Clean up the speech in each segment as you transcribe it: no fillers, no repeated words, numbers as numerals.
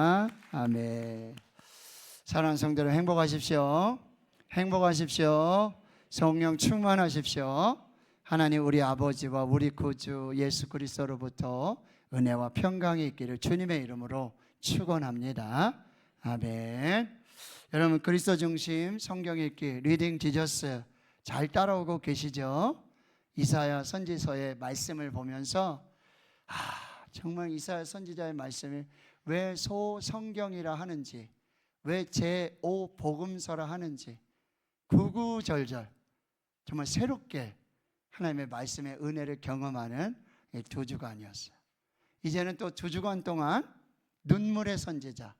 아멘. 사랑하는 성도들 행복하십시오. 행복하십시오. 성령 충만하십시오. 하나님 우리 아버지와 우리 구주 예수 그리스도로부터 은혜와 평강이 있기를 주님의 이름으로 축원합니다. 아멘. 여러분 그리스도 중심 성경 읽기 리딩 지저스 잘 따라오고 계시죠? 이사야 선지서의 말씀을 보면서 정말 이사야 선지자의 말씀이 왜 소성경이라 하는지, 왜 제5복음서라 하는지 구구절절 정말 새롭게 하나님의 말씀의 은혜를 경험하는 두 주간이었어요. 이제는 또 두 주간 동안 눈물의 선지자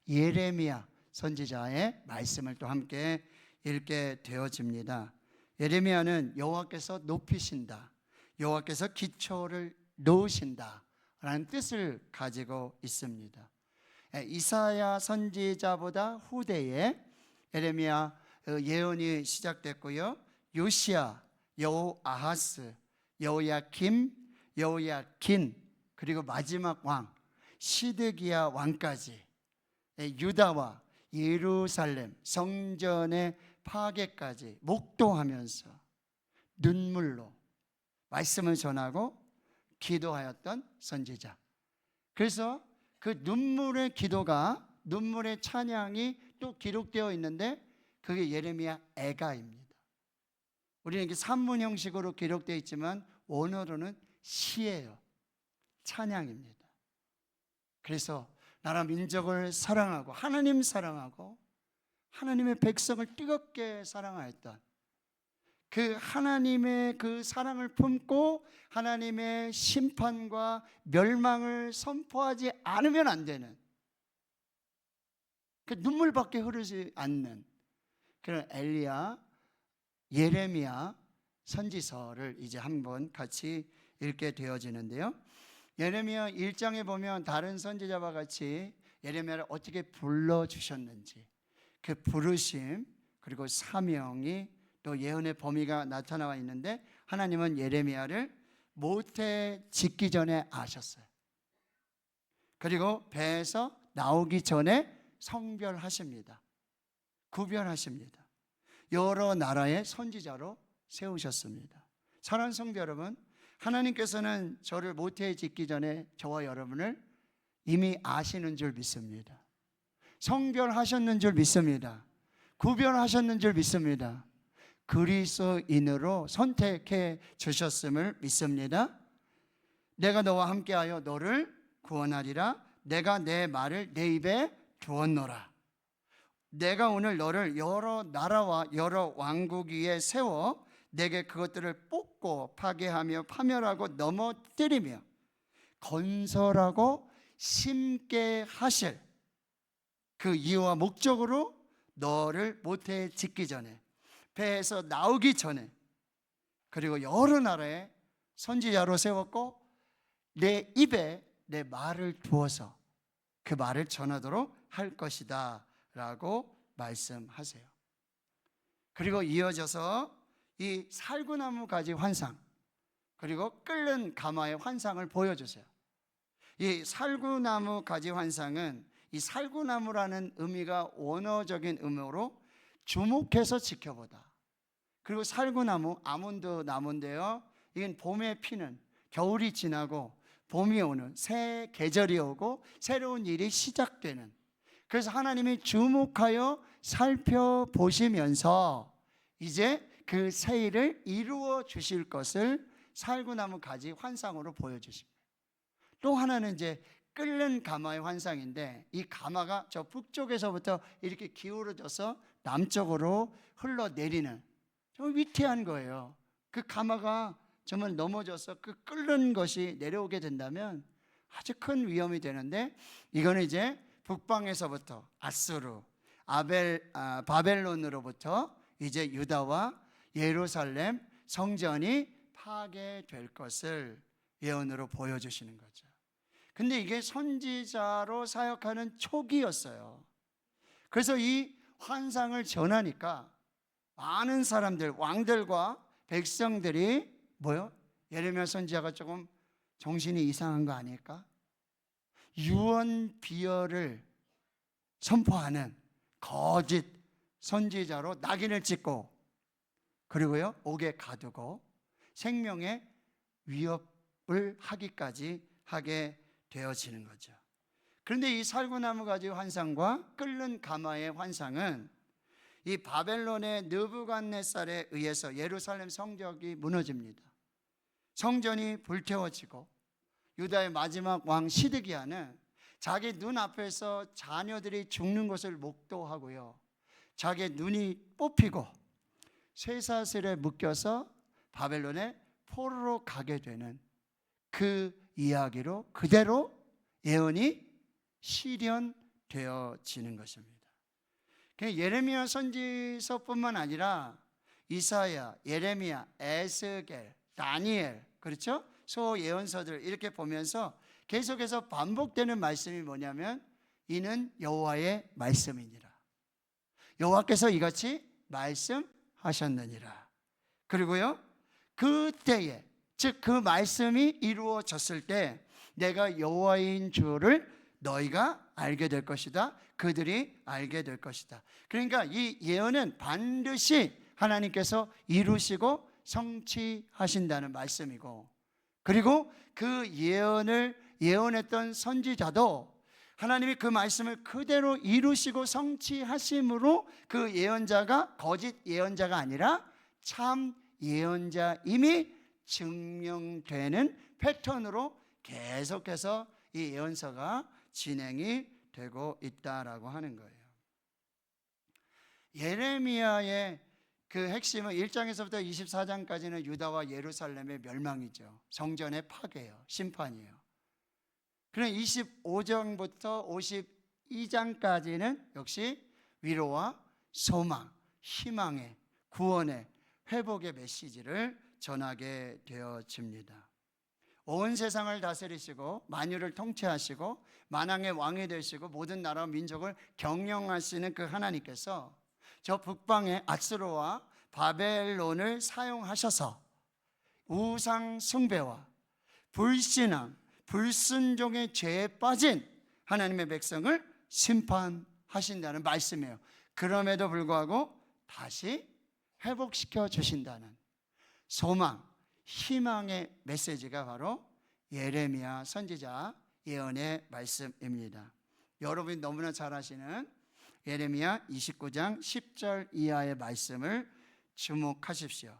예레미야 선지자의 말씀을 또 함께 읽게 되어집니다. 예레미야는 여호와께서 높이신다, 여호와께서 기초를 놓으신다 라는 뜻을 가지고 있습니다. 이사야 선지자보다 후대에 예레미야 예언이 시작됐고요. 요시야, 여호아하스, 여호야김, 여호야긴, 그리고 마지막 왕 시드기야 왕까지 유다와 예루살렘 성전의 파괴까지 목도하면서 눈물로 말씀을 전하고 기도하였던 선지자. 그래서 그 눈물의 기도가, 눈물의 찬양이 또 기록되어 있는데 그게 예레미야 애가입니다. 우리는 이게 산문 형식으로 기록되어 있지만 원어로는 시예요. 찬양입니다. 그래서 나라 민족을 사랑하고 하나님 사랑하고 하나님의 백성을 뜨겁게 사랑하였던 그 하나님의 그 사랑을 품고 하나님의 심판과 멸망을 선포하지 않으면 안 되는, 그 눈물밖에 흐르지 않는 그런 엘리야, 예레미야 선지서를 이제 한번 같이 읽게 되어지는데요. 예레미야 1장에 보면 다른 선지자와 같이 예레미야를 어떻게 불러주셨는지 그 부르심 그리고 사명이 또 예언의 범위가 나타나와 있는데 하나님은 예레미야를 모태 짓기 전에 아셨어요. 그리고 배에서 나오기 전에 성별하십니다. 구별하십니다. 여러 나라의 선지자로 세우셨습니다. 사랑하는 성도 여러분, 하나님께서는 저를 모태에 짓기 전에 저와 여러분을 이미 아시는 줄 믿습니다. 성별하셨는 줄 믿습니다. 구별하셨는 줄 믿습니다. 그리스도인으로 선택해 주셨음을 믿습니다. 내가 너와 함께하여 너를 구원하리라. 내가 내 말을 내 입에 두었노라. 내가 오늘 너를 여러 나라와 여러 왕국 위에 세워 내게 그것들을 뽑고 파괴하며 파멸하고 넘어뜨리며 건설하고 심게 하실 그 이유와 목적으로 너를 모태에 짓기 전에, 배에서 나오기 전에, 그리고 여러 나라의 선지자로 세웠고 내 입에 내 말을 두어서 그 말을 전하도록 할 것이다 라고 말씀하세요. 그리고 이어져서 이 살구나무 가지 환상 그리고 끓는 가마의 환상을 보여주세요. 이 살구나무 가지 환상은 이 살구나무라는 의미가 원어적인 의미로 주목해서 지켜보다. 그리고 살구나무, 아몬드 나무인데요, 이건 봄에 피는, 겨울이 지나고 봄이 오는, 새 계절이 오고 새로운 일이 시작되는, 그래서 하나님이 주목하여 살펴보시면서 이제 그 새 일을 이루어 주실 것을 살구나무 가지 환상으로 보여주십니다. 또 하나는 이제 끓는 가마의 환상인데 이 가마가 저 북쪽에서부터 이렇게 기울어져서 남쪽으로 흘러내리는, 좀 위태한 거예요. 그 가마가 정말 넘어져서 그 끓는 것이 내려오게 된다면 아주 큰 위험이 되는데, 이거는 이제 북방에서부터 아수르, 바벨론으로부터 이제 유다와 예루살렘 성전이 파괴될 것을 예언으로 보여주시는 거죠. 근데 이게 선지자로 사역하는 초기였어요. 그래서 이 환상을 전하니까 많은 사람들, 왕들과 백성들이 예레미야 선지자가 조금 정신이 이상한 거 아닐까? 유언 비어를 선포하는 거짓 선지자로 낙인을 찍고, 그리고요 옥에 가두고 생명의 위협을 하기까지 하게 되어지는 거죠. 그런데 이 살구나무 가지 환상과 끓는 가마의 환상은 이 바벨론의 느부갓네살에 의해서 예루살렘 성벽이 무너집니다. 성전이 불태워지고 유다의 마지막 왕 시드기야는 자기 눈앞에서 자녀들이 죽는 것을 목도하고요, 자기 눈이 뽑히고 쇠사슬에 묶여서 바벨론의 포로로 가게 되는 그 이야기로 그대로 예언이 실현되어지는 것입니다. 예레미야 선지서뿐만 아니라 이사야, 예레미야, 에스겔, 다니엘, 그렇죠? 소예언서들 이렇게 보면서 계속해서 반복되는 말씀이 뭐냐면 이는 여호와의 말씀이니라. 여호와께서 이같이 말씀하셨느니라. 그리고요 그때에, 즉 그 말씀이 이루어졌을 때 내가 여호와인 줄을 너희가 알게 될 것이다. 그들이 알게 될 것이다. 그러니까 이 예언은 반드시 하나님께서 이루시고 성취하신다는 말씀이고, 그리고 그 예언을 예언했던 선지자도 하나님이 그 말씀을 그대로 이루시고 성취하심으로 그 예언자가 거짓 예언자가 아니라 참 예언자임이 증명되는 패턴으로 계속해서 이 예언서가 진행이 되고 있다라고 하는 거예요. 예레미야의 그 핵심은 1장에서부터 24장까지는 유다와 예루살렘의 멸망이죠. 성전의 파괴예요. 심판이에요. 그럼 25장부터 52장까지는 역시 위로와 소망, 희망의, 구원의, 회복의 메시지를 전하게 되어집니다. 온 세상을 다스리시고 만유를 통치하시고 만왕의 왕이 되시고 모든 나라와 민족을 경영하시는 그 하나님께서 저 북방의 아스로와 바벨론을 사용하셔서 우상 숭배와 불신앙, 불순종의 죄에 빠진 하나님의 백성을 심판하신다는 말씀이에요. 그럼에도 불구하고 다시 회복시켜 주신다는 소망, 희망의 메시지가 바로 예레미야 선지자 예언의 말씀입니다. 여러분이 너무나 잘 아시는 예레미야 29장 10절 이하의 말씀을 주목하십시오.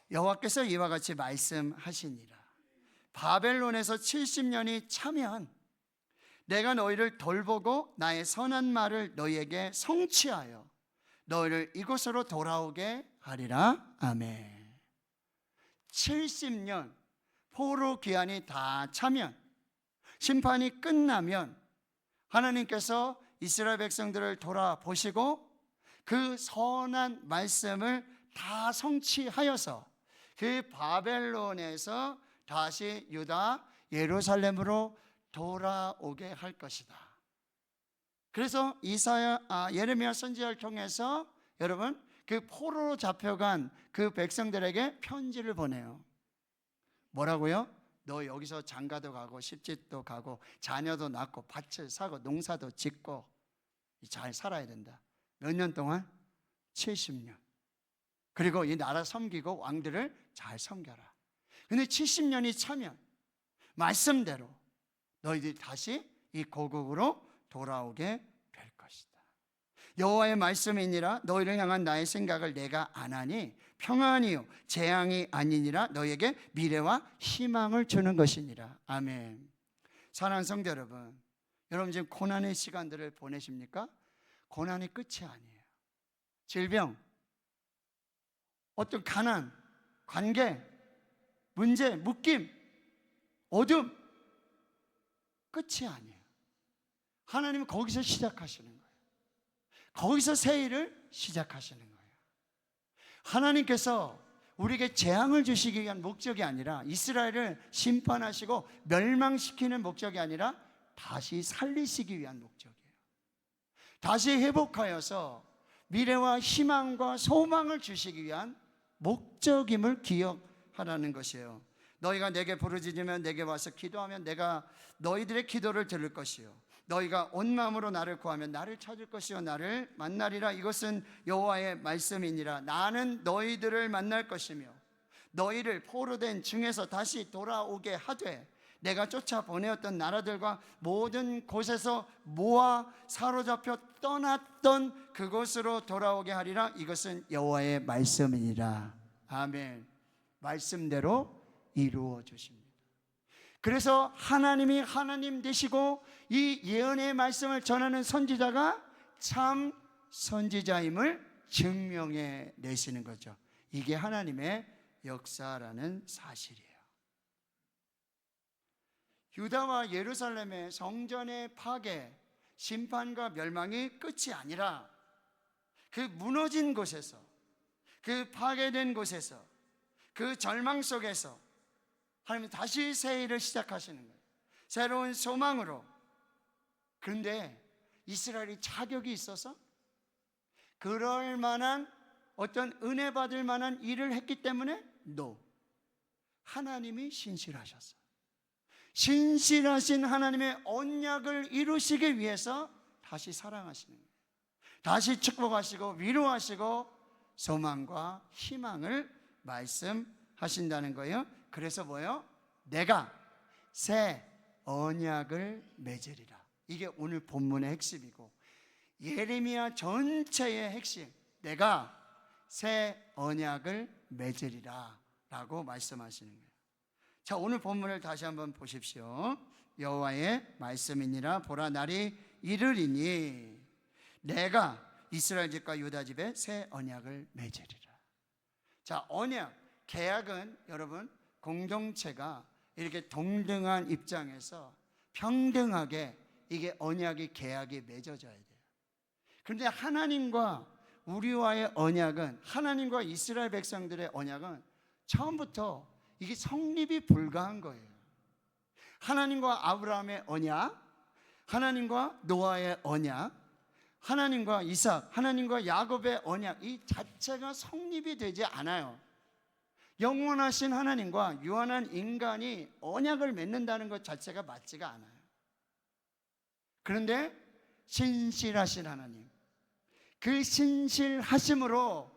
여호와께서 이와 같이 말씀하시니라. 바벨론에서 70년이 차면 내가 너희를 돌보고 나의 선한 말을 너희에게 성취하여 너희를 이곳으로 돌아오게 하리라. 아멘. 70년 포로 기한이 다 차면, 심판이 끝나면 하나님께서 이스라엘 백성들을 돌아보시고 그 선한 말씀을 다 성취하여서 그 바벨론에서 다시 유다 예루살렘으로 돌아오게 할 것이다. 그래서 예레미야 선지자를 통해서 여러분 그 포로로 잡혀간 그 백성들에게 편지를 보내요. 뭐라고요? 너 여기서 장가도 가고 시집도 가고 자녀도 낳고 밭을 사고 농사도 짓고 잘 살아야 된다. 몇 년 동안? 70년. 그리고 이 나라 섬기고 왕들을 잘 섬겨라. 근데 70년이 차면 말씀대로 너희들이 다시 이 고국으로 돌아오게 될 것이다. 여호와의 말씀이니라. 너희를 향한 나의 생각을 내가 아나니 평안이요 재앙이 아니니라. 너희에게 미래와 희망을 주는 것이니라. 아멘. 사랑하는 성도 여러분, 여러분 지금 고난의 시간들을 보내십니까? 고난이 끝이 아니에요. 질병, 어떤 가난, 관계, 문제, 묶임, 어둠, 끝이 아니에요. 하나님은 거기서 시작하시는 거예요. 거기서 새 일을 시작하시는 거예요. 하나님께서 우리에게 재앙을 주시기 위한 목적이 아니라, 이스라엘을 심판하시고 멸망시키는 목적이 아니라 다시 살리시기 위한 목적이에요. 다시 회복하여서 미래와 희망과 소망을 주시기 위한 목적임을 기억하라는 것이에요. 너희가 내게 부르짖으면 내게 와서 기도하면 내가 너희들의 기도를 들을 것이요 너희가 온 마음으로 나를 구하면 나를 찾을 것이요 나를 만나리라. 이것은 여호와의 말씀이니라. 나는 너희들을 만날 것이며 너희를 포로된 중에서 다시 돌아오게 하되 내가 쫓아 보내었던 나라들과 모든 곳에서 모아 사로잡혀 떠났던 그곳으로 돌아오게 하리라. 이것은 여호와의 말씀이니라. 아멘. 말씀대로 이루어 주십니다. 그래서 하나님이 하나님 되시고 이 예언의 말씀을 전하는 선지자가 참 선지자임을 증명해 내시는 거죠. 이게 하나님의 역사라는 사실이에요. 유다와 예루살렘의 성전의 파괴, 심판과 멸망이 끝이 아니라 그 무너진 곳에서, 그 파괴된 곳에서, 그 절망 속에서 하나님은 다시 새 일을 시작하시는 거예요. 새로운 소망으로. 그런데 이스라엘이 자격이 있어서 그럴 만한 어떤 은혜 받을 만한 일을 했기 때문에 no. 하나님이 신실하셨어요. 신실하신 하나님의 언약을 이루시기 위해서 다시 사랑하시는 거예요. 다시 축복하시고 위로하시고 소망과 희망을 말씀하신다는 거예요. 그래서 뭐예요? 내가 새 언약을 맺으리라. 이게 오늘 본문의 핵심이고 예레미야 전체의 핵심, 내가 새 언약을 맺으리라 라고 말씀하시는 거예요. 자, 오늘 본문을 다시 한번 보십시오. 여호와의 말씀이니라. 보라, 날이 이르리니 내가 이스라엘 집과 유다 집에 새 언약을 맺으리라. 자, 언약, 계약은 여러분 공동체가 이렇게 동등한 입장에서 평등하게 이게 언약이 계약이 맺어져야 돼요. 그런데 하나님과 우리와의 언약은, 하나님과 이스라엘 백성들의 언약은 처음부터 이게 성립이 불가한 거예요. 하나님과 아브라함의 언약, 하나님과 노아의 언약, 하나님과 이삭, 하나님과 야곱의 언약, 이 자체가 성립이 되지 않아요. 영원하신 하나님과 유한한 인간이 언약을 맺는다는 것 자체가 맞지가 않아요. 그런데 신실하신 하나님, 그 신실하심으로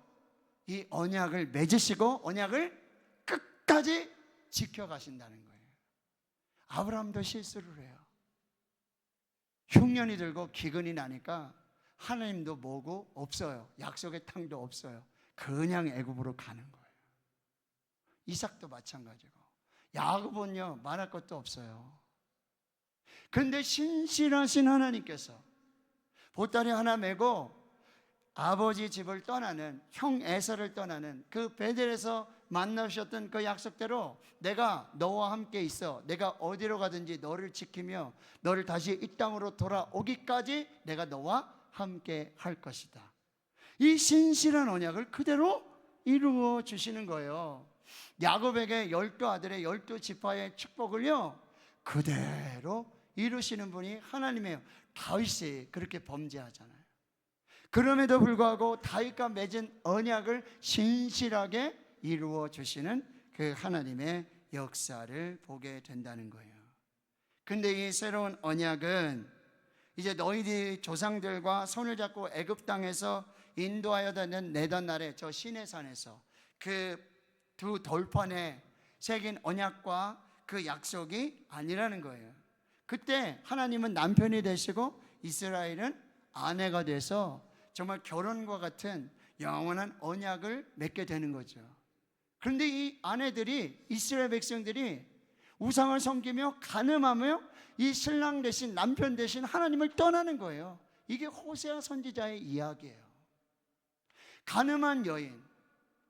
이 언약을 맺으시고 언약을 끝까지 지켜가신다는 거예요. 아브라함도 실수를 해요. 흉년이 들고 기근이 나니까 하나님도 뭐고 없어요. 약속의 땅도 없어요. 그냥 애굽으로 가는 거예요. 이삭도 마찬가지고 야곱은요 말할 것도 없어요. 그런데 신실하신 하나님께서 보따리 하나 메고 아버지 집을 떠나는, 형 에서를 떠나는 그 베델에서 만나셨던 그 약속대로 내가 너와 함께 있어, 내가 어디로 가든지 너를 지키며 너를 다시 이 땅으로 돌아오기까지 내가 너와 함께 할 것이다. 이 신실한 언약을 그대로 이루어 주시는 거예요. 야곱에게 12 아들의 12 지파의 축복을요 그대로 이루시는 분이 하나님이에요. 다윗이 그렇게 범죄하잖아요. 그럼에도 불구하고 다윗과 맺은 언약을 신실하게 이루어 주시는 그 하나님의 역사를 보게 된다는 거예요. 근데 이 새로운 언약은 이제 너희들이 조상들과 손을 잡고 애굽 땅에서 인도하여 내던 날에 저 시내산에서 그 두 돌판에 새긴 언약과 그 약속이 아니라는 거예요. 그때 하나님은 남편이 되시고 이스라엘은 아내가 돼서 정말 결혼과 같은 영원한 언약을 맺게 되는 거죠. 그런데 이 아내들이, 이스라엘 백성들이 우상을 섬기며 간음하며 이 신랑 대신, 남편 대신 하나님을 떠나는 거예요. 이게 호세아 선지자의 이야기예요. 간음한 여인,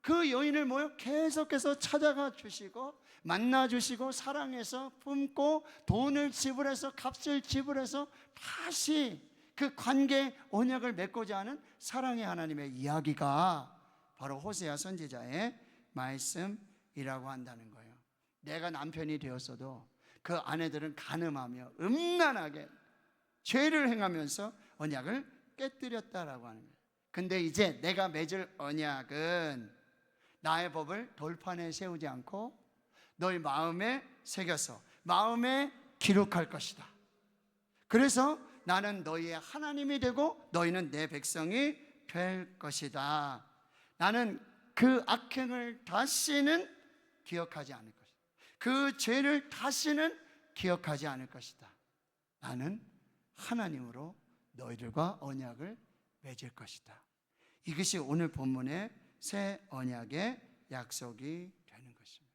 그 여인을 계속해서 찾아가 주시고 만나 주시고 사랑해서 품고 돈을 지불해서, 값을 지불해서 다시 그 관계 언약을 맺고자 하는 사랑의 하나님의 이야기가 바로 호세아 선지자의 말씀이라고 한다는 거예요. 내가 남편이 되었어도 그 아내들은 간음하며 음란하게 죄를 행하면서 언약을 깨뜨렸다라고 하는 거예요. 근데 이제 내가 맺을 언약은 나의 법을 돌판에 세우지 않고 너희 마음에 새겨서 마음에 기록할 것이다. 그래서 나는 너희의 하나님이 되고 너희는 내 백성이 될 것이다. 나는 그 악행을 다시는 기억하지 않을 것이다. 그 죄를 다시는 기억하지 않을 것이다. 나는 하나님으로 너희들과 언약을 맺을 것이다. 이것이 오늘 본문의 새 언약의 약속이 되는 것입니다.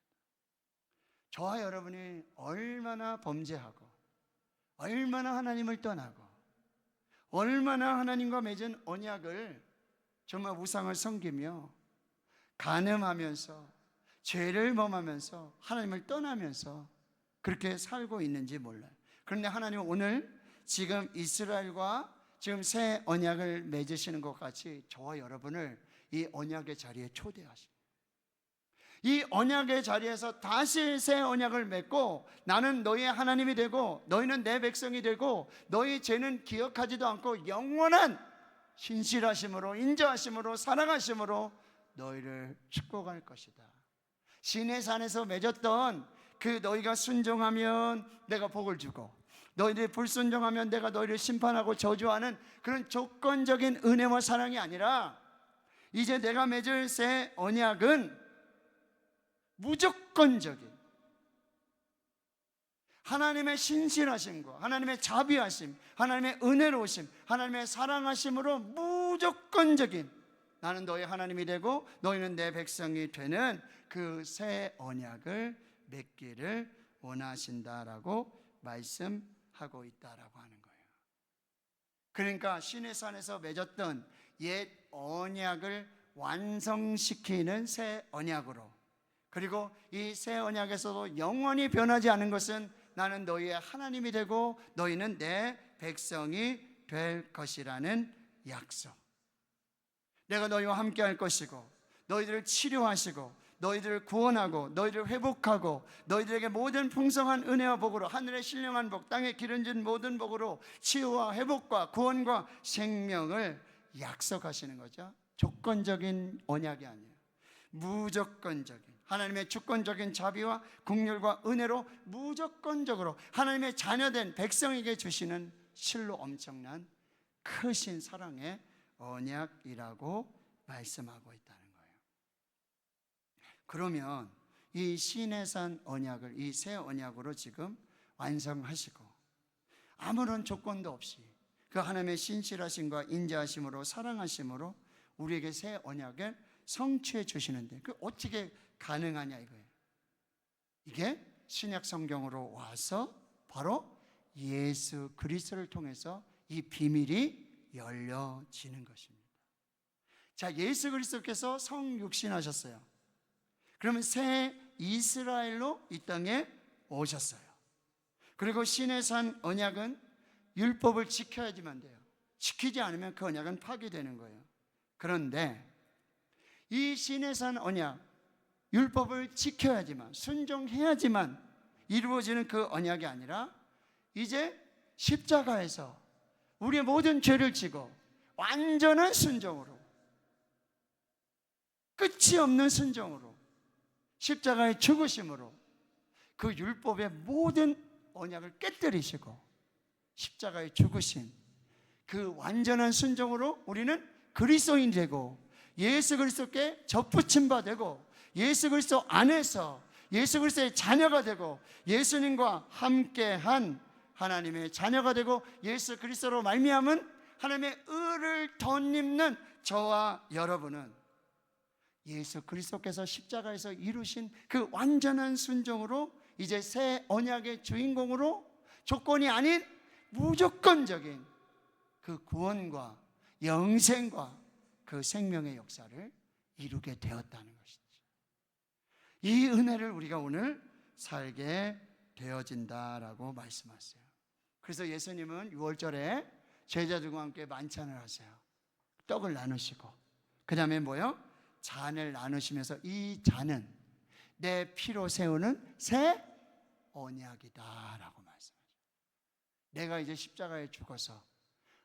저와 여러분이 얼마나 범죄하고 얼마나 하나님을 떠나고 얼마나 하나님과 맺은 언약을 정말 우상을 섬기며 간음하면서 죄를 범하면서 하나님을 떠나면서 그렇게 살고 있는지 몰라요. 그런데 하나님은 오늘 지금 이스라엘과 지금 새 언약을 맺으시는 것 같이 저와 여러분을 이 언약의 자리에 초대하십니다. 이 언약의 자리에서 다시 새 언약을 맺고 나는 너희의 하나님이 되고 너희는 내 백성이 되고 너희 죄는 기억하지도 않고 영원한 신실하심으로 인자하심으로 사랑하심으로 너희를 축복할 것이다. 시내산에서 맺었던 그 너희가 순종하면 내가 복을 주고 너희들이 불순종하면 내가 너희를 심판하고 저주하는 그런 조건적인 은혜와 사랑이 아니라 이제 내가 맺을 새 언약은 무조건적인 하나님의 신실하심과 하나님의 자비하심, 하나님의 은혜로우심, 하나님의 사랑하심으로 무조건적인 나는 너희 하나님이 되고 너희는 내 백성이 되는 그 새 언약을 맺기를 원하신다라고 말씀하고 있다라고 하는 거예요. 그러니까 시내산에서 맺었던 옛 언약을 완성시키는 새 언약으로, 그리고 이 새 언약에서도 영원히 변하지 않은 것은 나는 너희의 하나님이 되고 너희는 내 백성이 될 것이라는 약속. 내가 너희와 함께 할 것이고 너희들을 치료하시고 너희들을 구원하고 너희들을 회복하고 너희들에게 모든 풍성한 은혜와 복으로 하늘의 신령한 복 땅에 기름진 모든 복으로 치유와 회복과 구원과 생명을 약속하시는 거죠. 조건적인 언약이 아니에요. 무조건적인 하나님의 주권적인 자비와 긍휼과 은혜로 무조건적으로 하나님의 자녀된 백성에게 주시는 실로 엄청난 크신 사랑의 언약이라고 말씀하고 있다는 거예요. 그러면 이 시내산 언약을 이 새 언약으로 지금 완성하시고 아무런 조건도 없이 그 하나님의 신실하심과 인자하심으로 사랑하심으로 우리에게 새 언약을 성취해 주시는데 그 어떻게 가능하냐 이거예요. 이게 신약 성경으로 와서 바로 예수 그리스도를 통해서 이 비밀이 열려지는 것입니다. 자, 예수 그리스도께서 성육신하셨어요. 그러면 새 이스라엘로 이 땅에 오셨어요. 그리고 시내산 언약은 율법을 지켜야지만 돼요. 지키지 않으면 그 언약은 파기되는 거예요. 그런데 이 시내산 언약, 율법을 지켜야지만, 순종해야지만 이루어지는 그 언약이 아니라 이제 십자가에서 우리의 모든 죄를 지고 완전한 순종으로, 끝이 없는 순종으로, 십자가의 죽으심으로 그 율법의 모든 언약을 깨뜨리시고 십자가의 죽으심, 그 완전한 순종으로 우리는 그리스도인 되고 예수 그리스도께 접붙임 바 되고 예수 그리스도 안에서 예수 그리스도의 자녀가 되고 예수님과 함께한 하나님의 자녀가 되고 예수 그리스도로 말미암은 하나님의 의를 덧입는 저와 여러분은 예수 그리스도께서 십자가에서 이루신 그 완전한 순종으로 이제 새 언약의 주인공으로 조건이 아닌 무조건적인 그 구원과 영생과 그 생명의 역사를 이루게 되었다는 것이죠. 이 은혜를 우리가 오늘 살게 되어진다라고 말씀하세요. 그래서 예수님은 6월절에 제자들과 함께 만찬을 하세요. 떡을 나누시고 그 다음에 뭐요? 잔을 나누시면서 이 잔은 내 피로 세우는 새 언약이다라고 말씀하죠. 내가 이제 십자가에 죽어서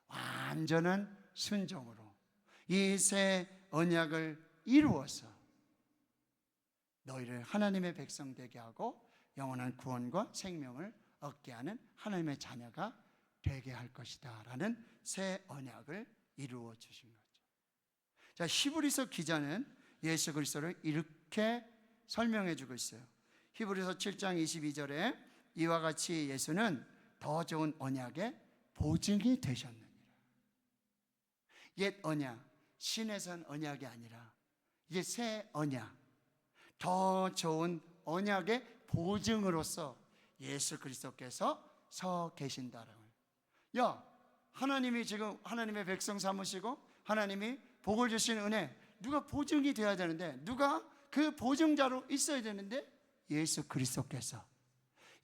완전한 순종으로 이 새 언약을 이루어서 너희를 하나님의 백성 되게 하고 영원한 구원과 생명을 얻게 하는 하나님의 자녀가 되게 할 것이다 라는 새 언약을 이루어 주신 거죠. 자, 히브리서 기자는 예수 그리스도를 이렇게 설명해 주고 있어요. 히브리서 7장 22절에 이와 같이 예수는 더 좋은 언약의 보증이 되셨느니라. 옛 언약, 신에선 언약이 아니라 이제 새 언약, 더 좋은 언약의 보증으로서 예수 그리스도께서 서 계신다라고. 야, 하나님이 지금 하나님의 백성 삼으시고 하나님이 복을 주신 은혜, 누가 보증이 돼야 되는데, 누가 그 보증자로 있어야 되는데, 예수 그리스도께서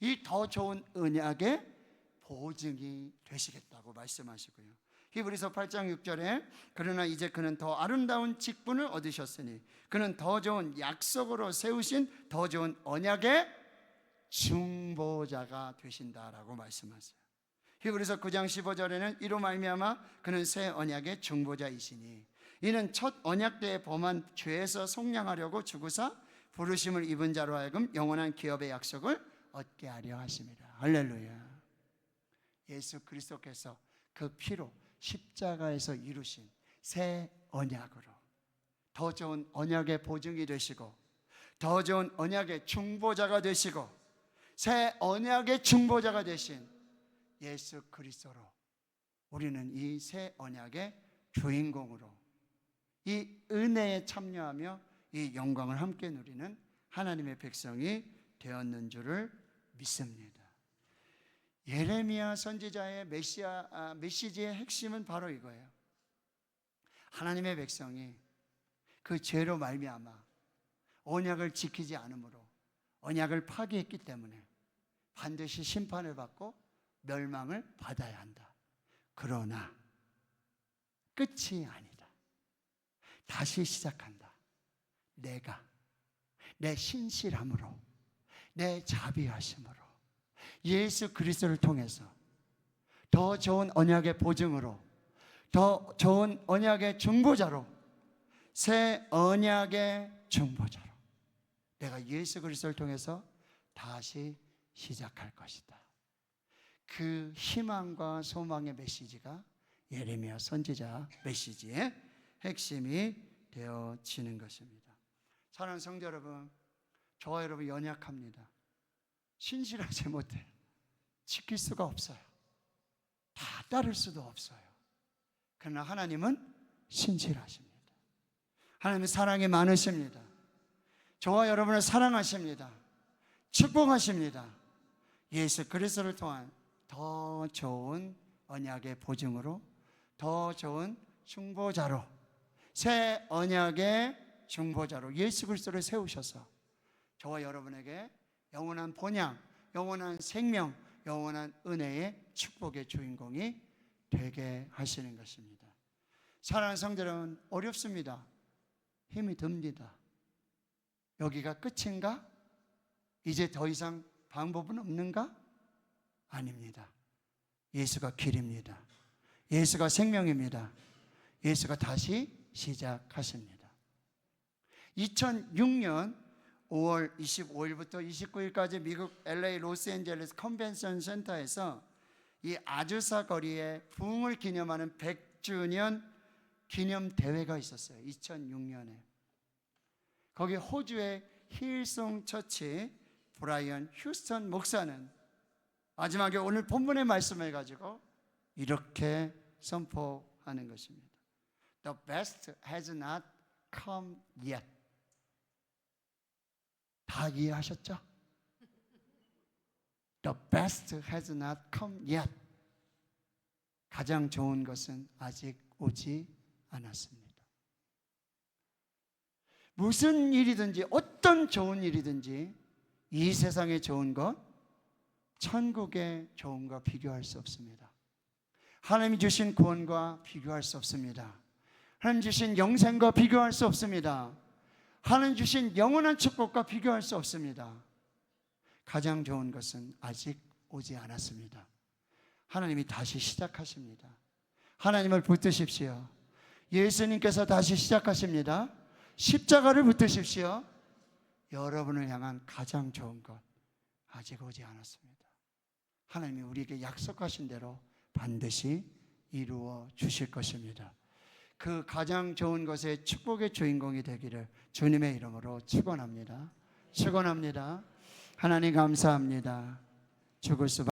이 더 좋은 언약의 보증이 되시겠다고 말씀하시고요. 히브리서 8장 6절에 그러나 이제 그는 더 아름다운 직분을 얻으셨으니 그는 더 좋은 약속으로 세우신 더 좋은 언약의 중보자가 되신다라고 말씀하세요. 히브리서 9장 15절에는 이로 말미암아 그는 새 언약의 중보자이시니 이는 첫 언약 때에 범한 죄에서 속량하려고 죽으사 부르심을 입은 자로 하여금 영원한 기업의 약속을 얻게 하려 하십니다. 할렐루야. 예수 그리스도께서 그 피로 십자가에서 이루신 새 언약으로 더 좋은 언약의 보증이 되시고 더 좋은 언약의 중보자가 되시고 새 언약의 중보자가 되신 예수 그리스도로 우리는 이 새 언약의 주인공으로 이 은혜에 참여하며 이 영광을 함께 누리는 하나님의 백성이 되었는 줄을 믿습니다. 예레미야 선지자의 메시지의 핵심은 바로 이거예요. 하나님의 백성이 그 죄로 말미암아 언약을 지키지 않으므로 언약을 파기했기 때문에 반드시 심판을 받고 멸망을 받아야 한다. 그러나 끝이 아니다. 다시 시작한다. 내가 내 신실함으로 내 자비하심으로 예수 그리스도를 통해서 더 좋은 언약의 보증으로 더 좋은 언약의 중보자로 새 언약의 중보자로 내가 예수 그리스도를 통해서 다시 시작할 것이다. 그 희망과 소망의 메시지가 예레미야 선지자 메시지의 핵심이 되어지는 것입니다. 사랑하는 성도 여러분, 저와 여러분 연약합니다. 신실하지 못해 지킬 수가 없어요. 다 따를 수도 없어요. 그러나 하나님은 신실하십니다. 하나님은 사랑이 많으십니다. 저와 여러분을 사랑하십니다. 축복하십니다. 예수 그리스도를 통한 더 좋은 언약의 보증으로 더 좋은 중보자로 새 언약의 중보자로 예수 그리스도를 세우셔서 저와 여러분에게 영원한 본향, 영원한 생명, 영원한 은혜의 축복의 주인공이 되게 하시는 것입니다. 사랑하는 성도들은 어렵습니다. 힘이 듭니다. 여기가 끝인가? 이제 더 이상 방법은 없는가? 아닙니다. 예수가 길입니다. 예수가 생명입니다. 예수가 다시 시작하십니다. 2006년 5월 25일부터 29일까지 미국 LA 로스앤젤레스 컨벤션 센터에서 이 아주사 거리의 부흥을 기념하는 100주년 기념 대회가 있었어요. 2006년에. 거기 호주의 힐송 처치 브라이언 휴스턴 목사는 마지막에 오늘 본문의 말씀을 가지고 이렇게 선포하는 것입니다. The best has not come yet. 다 이해하셨죠? The best has not come yet. 가장 좋은 것은 아직 오지 않았습니다. 무슨 일이든지 어떤 좋은 일이든지 이 세상에 좋은 것 천국의 좋음과 비교할 수 없습니다. 하나님이 주신 구원과 비교할 수 없습니다. 하나님 주신 영생과 비교할 수 없습니다. 하나님 주신 영원한 축복과 비교할 수 없습니다. 가장 좋은 것은 아직 오지 않았습니다. 하나님이 다시 시작하십니다. 하나님을 붙드십시오. 예수님께서 다시 시작하십니다. 십자가를 붙드십시오. 여러분을 향한 가장 좋은 것 아직 오지 않았습니다. 하나님이 우리에게 약속하신 대로 반드시 이루어 주실 것입니다. 그 가장 좋은 것의 축복의 주인공이 되기를 주님의 이름으로 축원합니다. 축원합니다. 하나님 감사합니다. 죽을 수